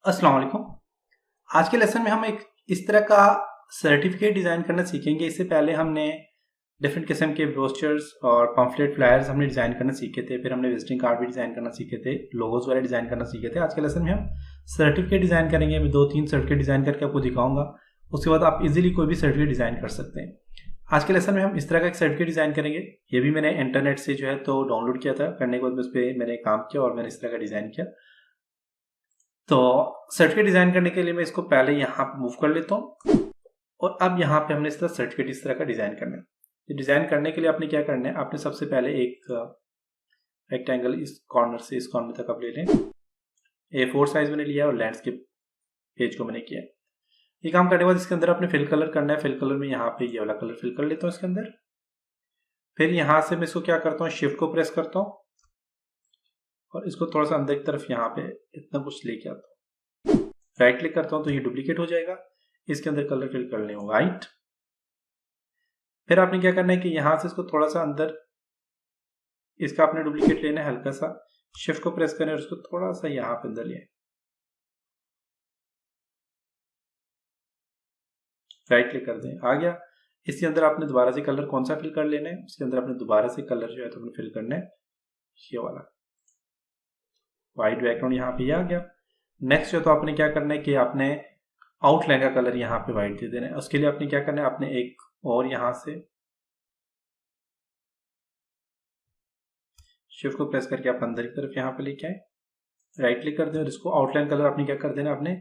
अस्सलाम वालेकुम। आज के लेसन में हम एक इस तरह का सर्टिफिकेट डिज़ाइन करना सीखेंगे। इससे पहले हमने डिफरेंट किस्म के ब्रोचर्स और पम्फलेट फ्लायर्स हमने डिज़ाइन करना सीखे थे। फिर हमने विजिटिंग कार्ड भी डिज़ाइन करना सीखे थे, लोगोज वगैरह डिज़ाइन करना सीखे थे। आज के लेसन में हम सर्टिफिकेट डिज़ाइन करेंगे। मैं 2-3 सर्टिफिकेट डिज़ाइन करके आपको दिखाऊंगा। उसके बाद आप इजीली कोई भी सर्टिफिकेट डिज़ाइन कर सकते हैं। आज के लेसन में हम इस तरह का एक सर्टिफिकेट डिज़ाइन करेंगे। ये भी मैंने इंटरनेट से जो है तो डाउनलोड किया था। करने के बाद उस पर मैंने काम किया और मैंने इस तरह का डिज़ाइन किया। तो सर्टिफिकेट डिजाइन करने के लिए मैं इसको पहले यहाँ पे मूव कर लेता हूँ और अब यहाँ पे हमने इस तरह सर्टिफिकेट इस तरह का डिजाइन करना है। ये डिजाइन करने के लिए आपने क्या करना है, आपने सबसे पहले एक रेक्टेंगल इस कॉर्नर से इस कॉर्नर तक आप ले लें। A4 साइज मैंने लिया और लैंडस्केप पेज को मैंने किया। ये काम करने के बाद इसके अंदर आपने फिल कलर करना है। फिल कलर में यहाँ पे ये वाला कलर फिल कर लेता हूँ इसके अंदर। फिर यहाँ से मैं इसको क्या करता हूँ, शिफ्ट को प्रेस करता हूँ और इसको थोड़ा सा अंदर की तरफ यहाँ पे इतना कुछ लेके आता हूँ। राइट क्लिक करता हूँ तो ये डुप्लीकेट हो जाएगा। इसके अंदर कलर फिल कर लें वाइट। फिर आपने क्या करना है कि यहाँ से इसको थोड़ा सा अंदर इसका आपने डुप्लीकेट लेना है, हल्का सा शिफ्ट को प्रेस करें और उसको थोड़ा सा यहाँ पे अंदर ले राइट क्लिक कर दें, आ गया। इसके अंदर आपने दोबारा से कलर कौन सा फिल कर लेना है, इसके अंदर आपने दोबारा से कलर जो है तो आपने फिल करना है ये वाला व्हाइट बैकग्राउंड। यहाँ पे आ गया। नेक्स्ट जो तो आपने क्या करना है कि आपने आउटलाइन का कलर यहाँ पे व्हाइट दे देना है। उसके लिए आपने क्या करना है, आपने एक और यहाँ से शिफ्ट को प्रेस करके आप अंदर की तरफ यहाँ पे लेके आए, राइट क्लिक कर दें और इसको आउटलाइन कलर आपने क्या कर देना, आपने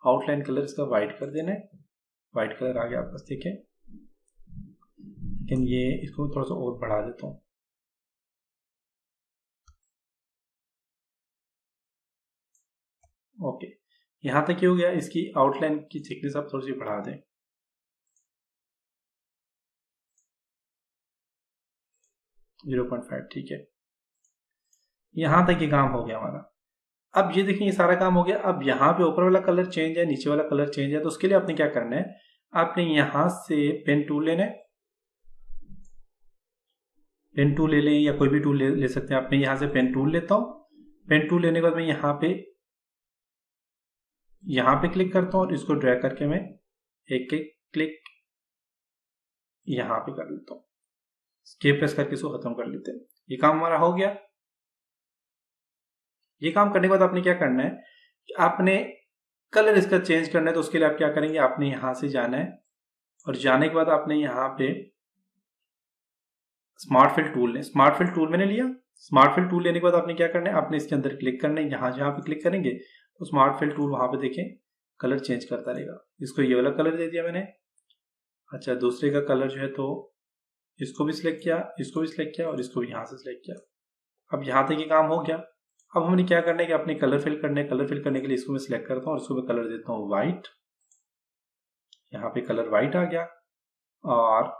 आउटलाइन कलर इसका व्हाइट कर देना है। व्हाइट कलर आ गया आपके पास, ठीक है। लेकिन ये इसको थोड़ा सा और बढ़ा देता हूँ। ओके, यहाँ तक ये हो गया। इसकी आउटलाइन की थिकनेस आप थोड़ी सी बढ़ा दें। 0.5, ठीक है। यहाँ तक ये काम हो गया हमारा। अब ये देखिए ये सारा काम हो गया। अब यहाँ पे ऊपर वाला कलर चेंज है, नीचे वाला कलर चेंज है। तो उसके लिए आपने क्या करना है, आपने यहाँ से पेन टूल लेना है। पेन टूल ले लें या कोई भी टूल ले सकते हैं। आपने यहाँ से पेन टूल लेता हूँ। पेन टूल लेने के बाद मैं यहाँ पे क्लिक करता हूँ और इसको ड्रैग करके मैं एक क्लिक यहाँ पे कर लेता हूँ। स्केप प्रेस करके इसको खत्म कर लेते हैं। ये काम हमारा हो गया। ये काम करने के बाद आपने क्या करना है, आपने कलर इसका चेंज करना है। तो उसके लिए आप क्या करेंगे, आपने यहाँ से जाना है और जाने के बाद आपने यहाँ पे स्मार्ट फिल टूल लें। स्मार्ट फिल टूल मैंने लिया। स्मार्ट फिल टूल लेने के बाद आपने क्या करना है, आपने इसके अंदर क्लिक करना है। यहाँ जहाँ पे क्लिक करेंगे तो स्मार्ट फिल टूल वहां पे देखें कलर चेंज करता रहेगा। इसको ये वाला कलर दे दिया मैंने। अच्छा, दूसरे का कलर जो है तो इसको भी सिलेक्ट किया, इसको भी सिलेक्ट किया और इसको भी यहाँ से सिलेक्ट किया। अब यहाँ तक ये काम हो गया। अब हमने क्या करना है कि अपने कलर फिल करने है। कलर फिल करने के लिए इसको मैं सिलेक्ट करता हूँ और इसको मैं कलर देता हूँ व्हाइट। यहाँ पे कलर व्हाइट आ गया। और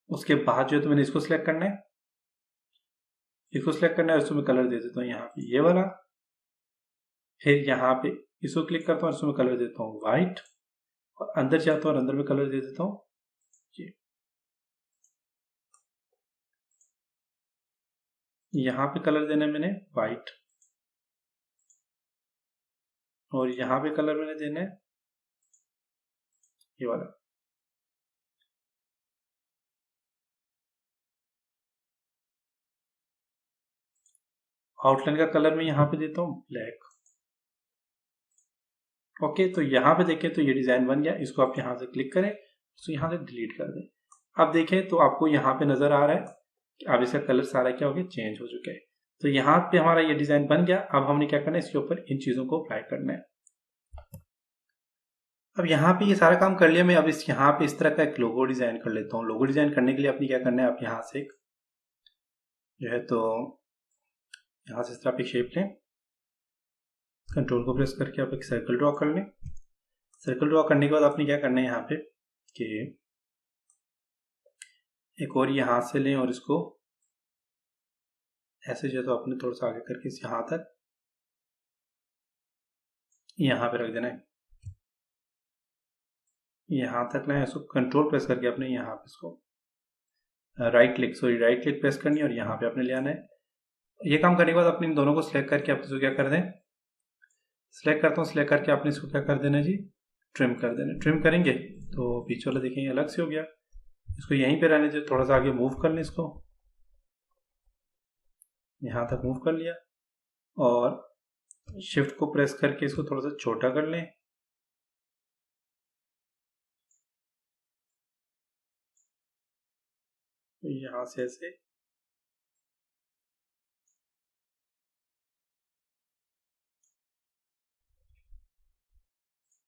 उसके बाद जो है तो मैंने इसको सिलेक्ट करना है, इसको सिलेक्ट करना है, इसको मैं कलर दे देता हूँ यहाँ पे ये वाला। फिर यहाँ पे इसको क्लिक करता हूँ, इसको मैं कलर देता हूँ व्हाइट और अंदर जाता हूँ और अंदर में कलर दे देता हूँ ये। यहाँ पे कलर देना है मैंने व्हाइट और यहाँ पे कलर मैंने देना है ये वाला। आउटलाइन का कलर मैं यहाँ पे देता हूँ ब्लैक। ओके, तो यहाँ पे देखें तो ये डिजाइन बन गया। इसको आप यहाँ से क्लिक करें, इसको यहाँ से डिलीट कर दें। अब देखें तो आपको यहाँ पे नजर आ रहा है कि अब इसका कलर सारा क्या हो गया, चेंज हो चुका है। तो यहाँ पे हमारा ये डिजाइन बन गया। अब हमने क्या करना है, इसके ऊपर इन चीजों को अप्लाई करना है। अब यहाँ पे ये सारा काम कर लिया मैं। अब इस यहाँ पे इस तरह का एक लोगो डिजाइन कर लेता हूँ। लोगो डिजाइन करने के लिए आपने क्या करना है, आप यहाँ से एक जो है तो यहाँ से इस तरह पे शेप लें, कंट्रोल को प्रेस करके आप एक सर्कल ड्रॉ कर लें। सर्कल ड्रॉ करने के बाद आपने क्या करना है यहाँ पे कि एक और यहाँ से लें और इसको ऐसे जो है तो आपने थोड़ा सा आगे करके इस यहाँ तक यहाँ पे रख देना है। यहाँ तक ना इसको कंट्रोल प्रेस करके आपने यहाँ पे इसको राइट क्लिक प्रेस करनी है और यहाँ पे आपने ले आना है। ये काम करने के बाद अपने इन दोनों को सिलेक्ट करके आप इसको क्या कर दें, सिलेक्ट करता हूँ, सिलेक्ट करके आपने इसको क्या कर देना जी, ट्रिम कर देना। ट्रिम करेंगे तो पीछे वाला देखेंगे अलग से हो गया, इसको यहीं पे रहने दे, थोड़ा सा आगे मूव कर लें, इसको यहाँ तक मूव कर लिया और शिफ्ट को प्रेस करके इसको थोड़ा सा छोटा कर लें। तो यहाँ से ऐसे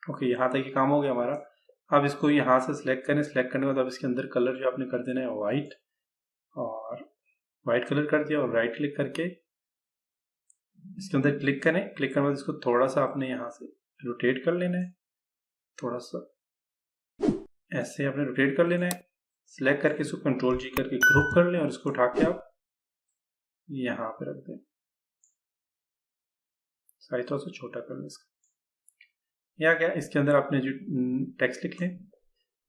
ओके, यहाँ तक ये काम हो गया हमारा। अब इसको यहाँ से सिलेक्ट करें, सिलेक्ट करने के बाद अब इसके अंदर कलर जो आपने कर देना है वाइट, और वाइट कलर कर दिया और राइट क्लिक करके इसके अंदर क्लिक करें। क्लिक करने के बाद इसको थोड़ा सा आपने यहाँ से रोटेट कर लेना है, थोड़ा सा ऐसे आपने रोटेट कर लेना है। सिलेक्ट करके इसको कंट्रोल जी करके ग्रुप कर लें और इसको उठा के आप यहाँ पे रख दें, साइज थोड़ा सा छोटा कर लें इसका। या क्या इसके अंदर आपने जो टेक्स्ट लिख लें,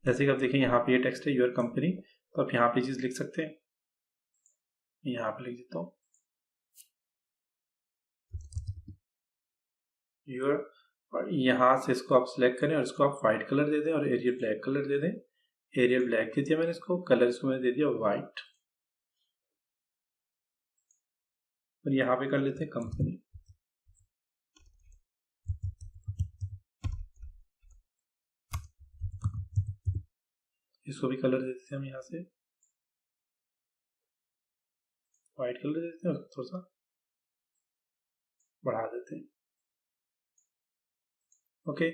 जैसे कि आप देखें यहाँ पे ये टेक्स्ट है योर कंपनी, तो आप यहाँ पे चीज़ लिख सकते हैं। यहाँ पे लिख देता हूँ योर, और यहाँ से इसको आप सिलेक्ट करें और इसको आप वाइट कलर दे दें और एरियल ब्लैक कलर दे दें। एरियल ब्लैक दे दिया मैंने, इसको कलर इसको मैंने दे दिया वाइट, और यहाँ पे कर लेते हैं कंपनी। इसको भी कलर देते हैं हम, यहाँ से वाइट कलर देते हैं और थोड़ा सा बढ़ा देते हैं। ओके,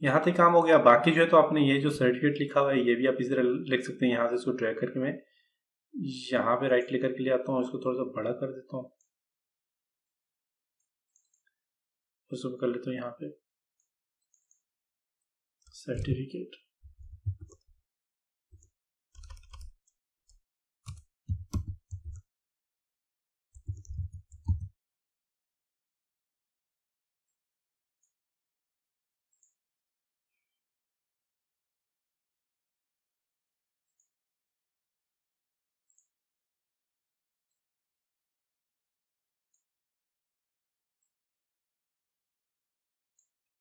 यहाँ तक काम हो गया। बाकी जो है तो आपने ये जो सर्टिफिकेट लिखा हुआ है ये भी आप इसी तरह लिख सकते हैं। यहाँ से इसको ड्रैग करके मैं यहाँ पे राइट क्लिक करके ले आता हूँ, इसको थोड़ा सा बड़ा कर देता हूँ, उसको कर लेता हूँ यहाँ पे सर्टिफिकेट।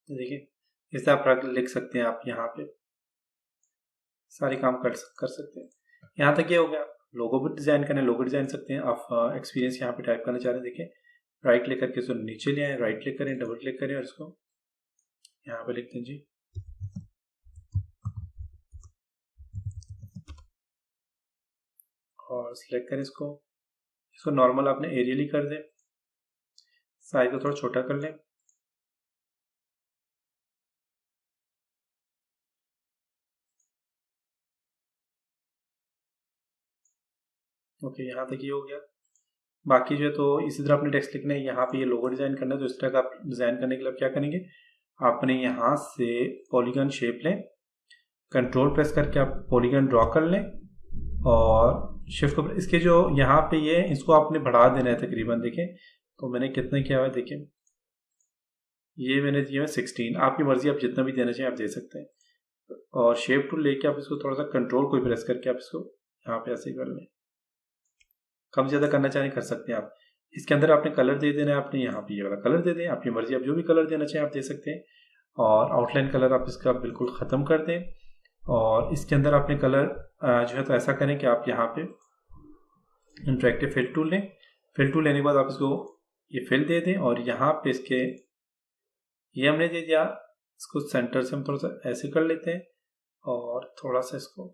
देखिए इसे आप लिख सकते हैं, आप यहाँ पे सारे काम कर सकते हैं। यहाँ तक ये हो गया। लोगो भी डिजाइन करना है, लोगो डिजाइन सकते हैं आप। एक्सपीरियंस यहाँ पे टाइप करना चाह रहे हैं, देखिए राइट क्लिक करके इसको नीचे ले आए, राइट क्लिक करें, डबल क्लिक करें और इसको यहाँ पे लिखते हैं जी और सिलेक्ट करें इसको। इसको नॉर्मल आपने एरियल ही कर दें, साइज को थोड़ा छोटा कर लें। ओके, यहाँ तक ये हो गया। बाकी जो है तो इसी तरह अपने टेक्स्ट लिखना है। यहाँ पे ये लोगो डिजाइन करना है, तो इस तरह का आप डिजाइन करने के लिए आप क्या करेंगे, आपने यहाँ से पॉलीगन शेप लें, कंट्रोल प्रेस करके आप पॉलीगन ड्रॉ कर लें और शिफ्ट को इसके जो यहाँ पे ये इसको आपने बढ़ा देना है तकरीबन। देखें तो मैंने कितना किया हुआ है, देखें ये मैंने दिया है 16। आपकी मर्जी, आप जितना भी देना चाहिए आप दे सकते हैं। और शेप टूल लेके आप इसको थोड़ा सा कंट्रोल को प्रेस करके आप इसको यहाँ पे ऐसे कर लें। कम ज़्यादा करना चाहें कर सकते हैं आप। इसके अंदर आपने कलर दे देना है, आपने यहाँ पे ये वाला कलर दे दें, आपकी मर्जी, आप जो भी कलर देना चाहें आप दे सकते हैं। और आउटलाइन कलर आप इसका बिल्कुल ख़त्म कर दें और इसके अंदर आपने कलर जो है तो ऐसा करें कि आप यहाँ पे इंटरेक्टिव फिल टूल लें। फिल टूल लेने के बाद आप इसको ये फिल दे दें और यहाँ पे इसके ये हमने दे दिया, इसको सेंटर से हम थोड़ा सा ऐसे कर लेते हैं और थोड़ा सा इसको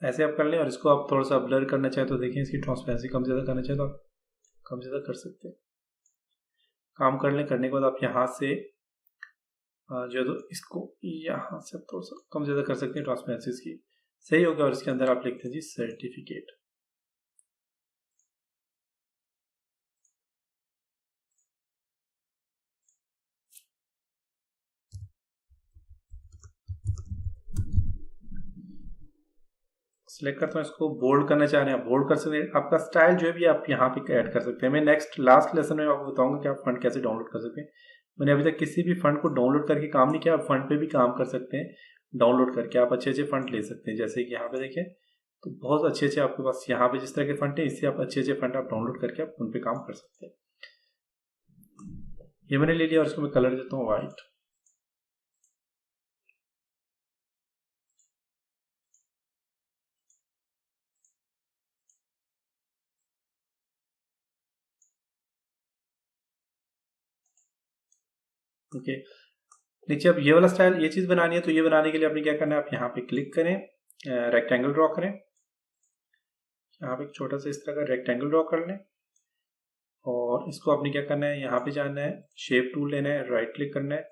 ऐसे आप कर लें। और इसको आप थोड़ा सा ब्लर करना चाहें तो देखें, इसकी ट्रांसपेरेंसी कम ज़्यादा करना चाहें तो आप कम ज़्यादा कर सकते हैं। काम कर लें, करने के बाद आप यहाँ से जो है तो इसको यहाँ से थोड़ा सा कम ज़्यादा कर सकते हैं, ट्रांसपेरेंसी इसकी सही होगा। और इसके अंदर आप लिखते हैं जी सर्टिफिकेट। सिलेक्ट करता हूँ, इसको बोल्ड करना चाह रहे हैं आप बोल्ड कर सकते हैं। आपका स्टाइल जो है भी आप यहाँ पे ऐड कर सकते हैं। मैं नेक्स्ट लास्ट लेसन में आपको बताऊंगा कि आप फंड कैसे डाउनलोड कर सकते हैं। मैंने अभी तक किसी भी फंड को डाउनलोड करके काम नहीं किया, आप फंड पे भी काम कर सकते हैं। डाउनलोड करके आप अच्छे अच्छे फंड ले सकते हैं। जैसे कि यहाँ पे देखिए तो बहुत अच्छे अच्छे आपके पास यहाँ पे जिस तरह के फंड है, इससे आप अच्छे अच्छे फंड आप डाउनलोड करके आप उन पे काम कर सकते हैं। ये मैंने ले लिया और इसको मैं कलर देता हूँ वाइट। ओके, नीचे अब ये वाला स्टाइल, ये चीज बनानी है, तो ये बनाने के लिए आपने क्या करना है, आप यहाँ पे क्लिक करें, रेक्टेंगल ड्रॉ करें, यहाँ पे एक छोटा सा इस तरह का रेक्टेंगल ड्रॉ कर लें और इसको आपने क्या करना है, यहाँ पे जाना है, शेप टूल लेना है, राइट क्लिक करना है,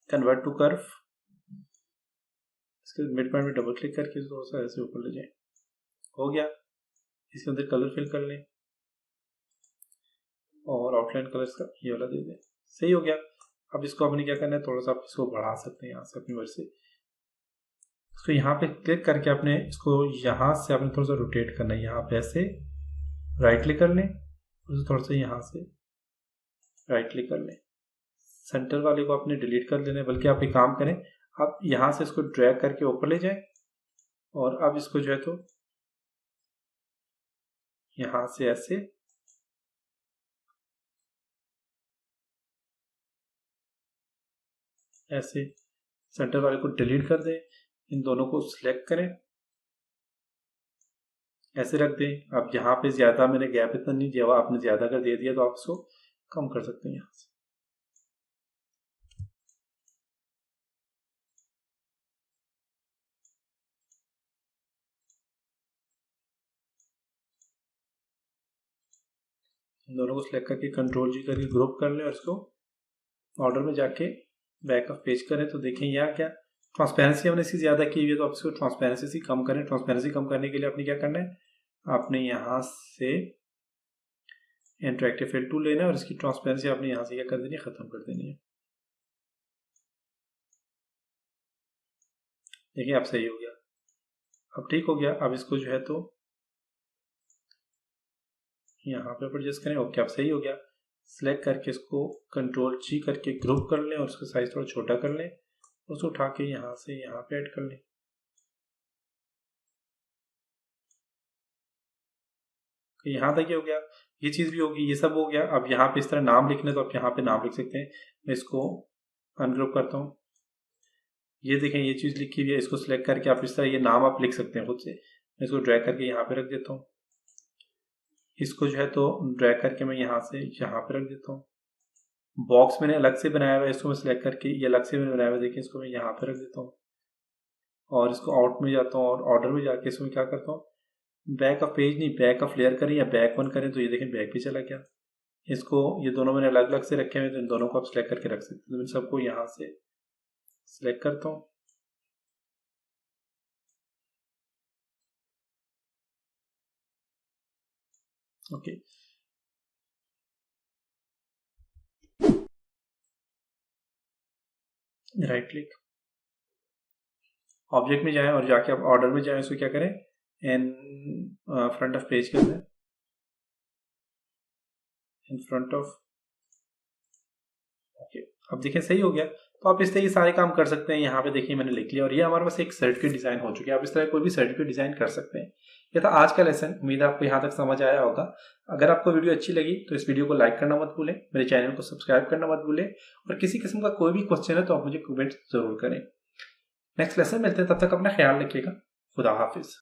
कन्वर्ट टू कर्व, इसके मिड पॉइंट में डबल क्लिक करके थोड़ा सा ऐसे ऊपर ले जाए। हो गया। इसके अंदर कलर फिल कर लें और आउटलाइन कलर्स का ये वाला दे दें। सही हो गया। अब इसको आपने क्या करना है, थोड़ा सा आप इसको बढ़ा सकते हैं यहाँ से अपनी मर्जी से। इसको यहाँ पे क्लिक करके आपने इसको यहाँ से आपने थोड़ा सा रोटेट करना है, यहाँ पे ऐसे राइट क्लिक कर लें, थोड़ा सा यहाँ से राइट क्लिक कर लें। सेंटर वाले को आपने डिलीट कर देना है, बल्कि आप एक काम करें, आप यहाँ से इसको ड्रैग करके ऊपर ले जाएं और अब इसको जो है तो यहाँ से ऐसे सेंटर वाले को डिलीट कर दें, इन दोनों को सिलेक्ट करें, ऐसे रख दें। अब यहाँ पे ज्यादा मैंने गैप इतना नहीं दिया हुआ, आपने ज्यादा कर दे दिया तो आप इसको कम कर सकते हैं यहाँ से। इन दोनों को सिलेक्ट करके कंट्रोल जी करके ग्रुप कर लें और इसको ऑर्डर में जाके बैक ऑफ पेज करें, तो देखें यहाँ क्या ट्रांसपेरेंसी हमने इसकी ज्यादा की हुई है, तो आप इसको ट्रांसपेरेंसी कम करें। ट्रांसपेरेंसी कम करने के लिए आपने क्या करना है, आपने यहाँ से इंटरेक्टिव फिल टूल लेना है और इसकी ट्रांसपेरेंसी आपने यहाँ से क्या कर देनी है, खत्म कर देनी है। देखिए अब सही हो गया, अब ठीक हो गया। अब इसको जो है तो यहाँ पे एडजस्ट करें। ओके, अब सही हो गया। सिलेक्ट करके इसको कंट्रोल जी करके ग्रुप कर लें और उसका साइज थोड़ा छोटा कर लें, उसको उठा के यहाँ से यहाँ पे ऐड कर लें। तो यहाँ तक ये हो गया, ये चीज भी होगी, ये सब हो गया। अब यहाँ पे इस तरह नाम लिखने, तो आप यहाँ पे नाम लिख सकते हैं। मैं इसको अनग्रुप करता हूँ, ये देखें ये चीज लिखी हुई है, इसको सिलेक्ट करके आप इस तरह ये नाम आप लिख सकते हैं खुद से। मैं इसको ड्रैग करके यहाँ पे रख देता हूँ, इसको जो है तो ड्रैग करके मैं यहाँ से यहाँ पे रख देता हूँ। बॉक्स मैंने अलग से बनाया हुआ है, इसको मैं सिलेक्ट करके ये अलग से मैंने बनाया हुआ है, देखिए इसको मैं यहाँ पे रख देता हूँ और इसको आउट में जाता हूँ और ऑर्डर में जाके इसमें क्या करता हूँ, बैक ऑफ पेज नहीं, बैक ऑफ लेयर करें या बैक वन करें, तो ये देखें बैक पे चला गया। इसको ये दोनों मैंने अलग अलग से रखे हुए, तो इन दोनों को आप सिलेक्ट करके रख सकते हैं। तो मैं सबको यहाँ से सिलेक्ट करता हूँ, ओके। राइट क्लिक, ऑब्जेक्ट में जाएं और जाके आप ऑर्डर में जाएं, इसको क्या करें, इन फ्रंट ऑफ पेज के अंदर, इन फ्रंट ऑफ, ओके। अब देखिए सही हो गया। तो आप इस तरह ये सारे काम कर सकते हैं। यहाँ पे देखिए मैंने लिख लिया और ये हमारे पास एक सर्टिफिकेट डिजाइन हो चुकी है। आप इस तरह कोई भी सर्टिफिकेट डिजाइन कर सकते हैं। ये था आज का लेसन, उम्मीद है आपको यहाँ तक समझ आया होगा। अगर आपको वीडियो अच्छी लगी तो इस वीडियो को लाइक करना मत भूलें, मेरे चैनल को सब्सक्राइब करना मत भूलें और किसी किस्म का कोई भी क्वेश्चन है तो आप मुझे कमेंट जरूर करें। नेक्स्ट लेसन मिलते हैं, तब तक अपना ख्याल रखिएगा। खुदा हाफिज।